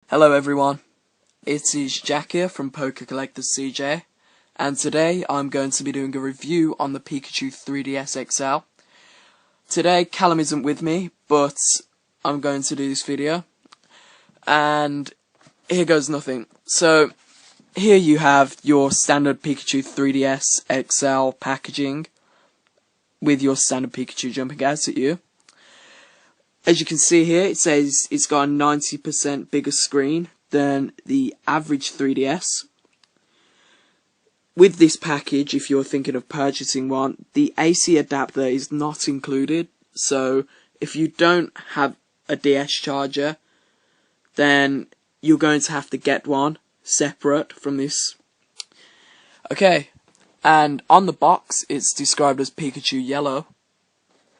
Hello everyone, it is Jack here from Pokecollectors CJ, and today I'm going to be doing a review on the Pikachu 3DS XL. Today Callum isn't with me, but I'm going to do this video, and here goes nothing. So, here you have your standard Pikachu 3DS XL packaging, with your standard Pikachu jumping out at you. As you can see here, it says it's got a 90% bigger screen than the average 3DS. With this package, if you're thinking of purchasing one, the AC adapter is not included. So if you don't have a DS charger, then you're going to have to get one separate from this. Okay, and on the box, it's described as Pikachu Yellow.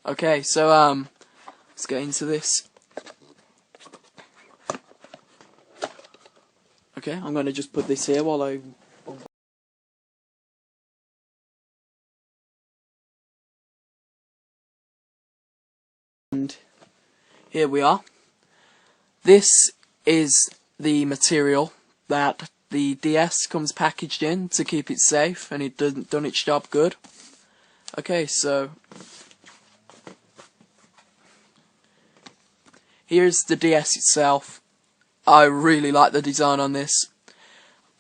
Okay, so let's get into this. Okay, I'm going to just put this here while I... And here we are. This is the material that the DS comes packaged in to keep it safe, and it done its job good. Okay, so... here's the DS itself. I really like the design on this.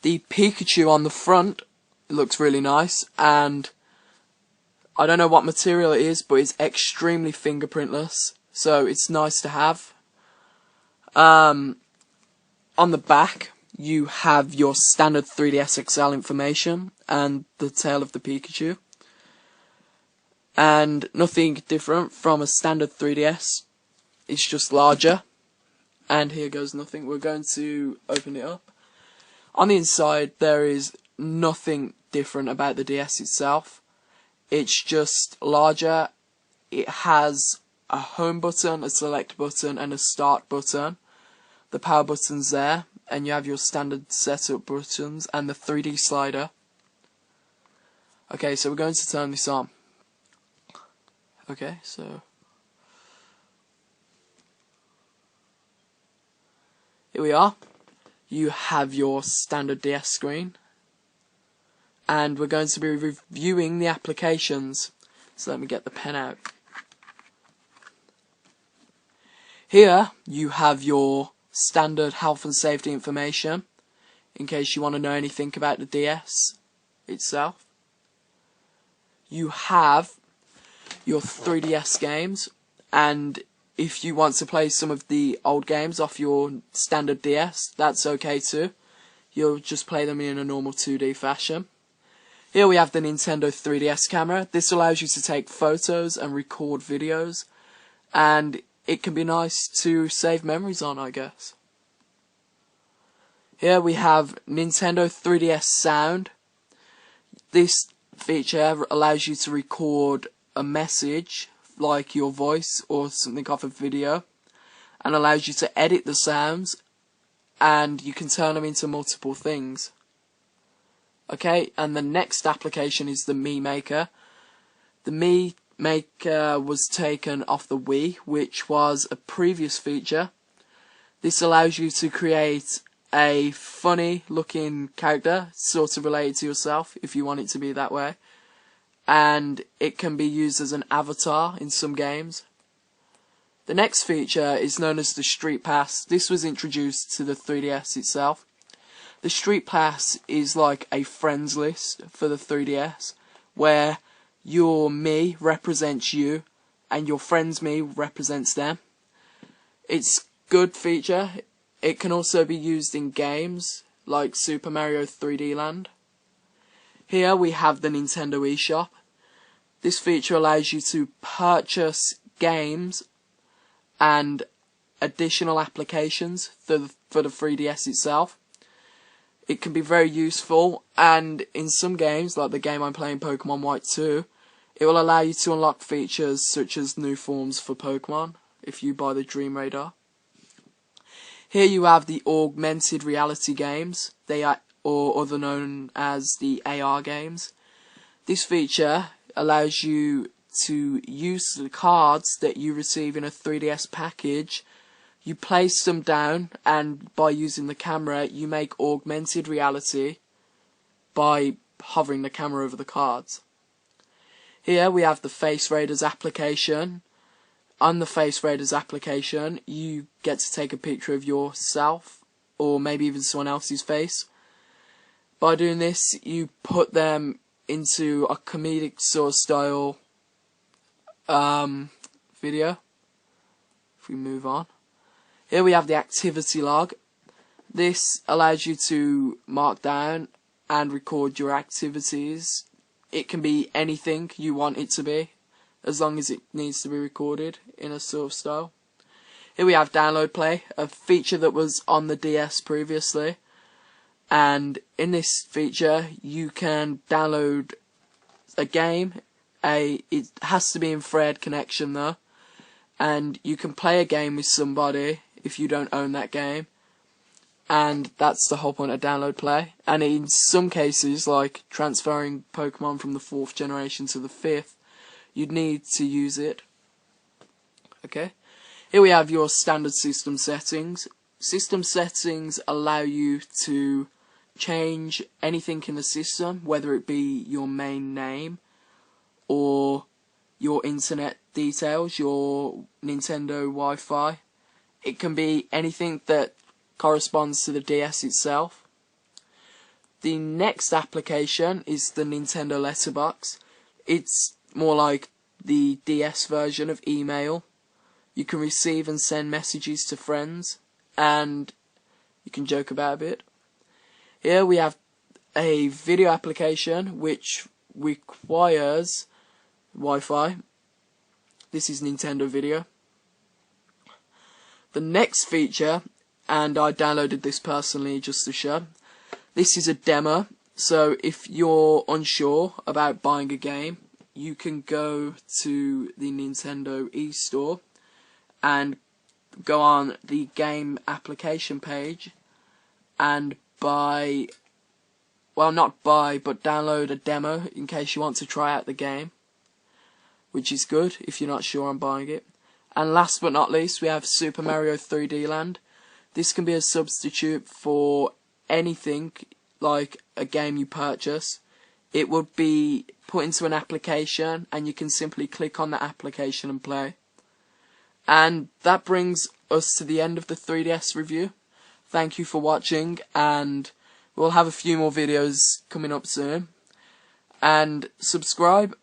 The Pikachu on the front looks really nice, and I don't know what material it is, but it's extremely fingerprintless, so it's nice to have. On the back, you have your standard 3DS XL information and the tail of the Pikachu. And nothing different from a standard 3DS. It's just larger, and here goes nothing. We're going to open it up. On the inside, there is nothing different about the DS itself. It's just larger. It has a home button, a select button, and a start button. The power button's there, and you have your standard setup buttons and the 3D slider. Okay, so we're going to turn this on. Okay, so... here we are. You have your standard DS screen, and we're going to be reviewing the applications. So let me get the pen out. Here you have your standard health and safety information, in case you want to know anything about the DS itself. You have your 3DS games, and if you want to play some of the old games off your standard DS, that's okay too. You'll just play them in a normal 2D fashion. Here we have the Nintendo 3DS camera. This allows you to take photos and record videos, and it can be nice to save memories on, I guess. Here we have Nintendo 3DS Sound. This feature allows you to record a message, like your voice or something off a video, and allows you to edit the sounds, and you can turn them into multiple things. Okay, and the next application is the Mii Maker. The Mii Maker was taken off the Wii, which was a previous feature. This allows you to create a funny looking character, sort of related to yourself, if you want it to be that way. And it can be used as an avatar in some games. The next feature is known as the Street Pass. This was introduced to the 3DS itself. The Street Pass is like a friends list for the 3DS, where your Mii represents you and your friend's Mii represents them. It's a good feature. It can also be used in games like Super Mario 3D Land. Here we have the Nintendo eShop. This feature allows you to purchase games and additional applications for the 3DS itself. It can be very useful, and in some games, like the game I'm playing, Pokémon White 2, it will allow you to unlock features such as new forms for Pokémon if you buy the Dream Radar. Here you have the augmented reality games. They are, or other known as the AR games. This feature allows you to use the cards that you receive in a 3DS package You place them down, and by using the camera, you make augmented reality by hovering the camera over the cards. Here we have the Face Raiders application. On the Face Raiders application, you get to take a picture of yourself, or maybe even someone else's face. By doing this, you put them into a comedic sort of style video. If we move on. Here we have the activity log. This allows you to mark down and record your activities. It can be anything you want it to be, as long as it needs to be recorded in a sort of style. Here we have download play, a feature that was on the DS previously. And in this feature, you can download a game. It has to be in thread connection though. And you can play a game with somebody if you don't own that game. And that's the whole point of download play. And in some cases, like transferring Pokemon from the 4th generation to the 5th, you'd need to use it. Okay. Here we have your standard system settings. System settings allow you to change anything in the system, whether it be your main name or your internet details, your Nintendo Wi-Fi. It can be anything that corresponds to the DS itself. The next application is the Nintendo Letterbox. It's more like the DS version of email. You can receive and send messages to friends, and you can joke about a bit. Here we have a video application which requires Wi-Fi. This is Nintendo Video. The next feature, and I downloaded this personally just to show, this is a demo. So if you're unsure about buying a game, you can go to the Nintendo eStore and go on the game application page and buy, well, not buy, but download a demo in case you want to try out the game, which is good if you're not sure on buying it. And last but not least, we have Super Mario 3D Land. This can be a substitute for anything like a game you purchase. It would be put into an application, and you can simply click on the application and play. And that brings us to the end of the 3DS review. Thank you for watching, and we'll have a few more videos coming up soon. And subscribe,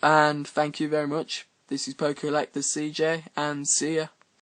and thank you very much. This is Pokecollectors CJ, and see ya.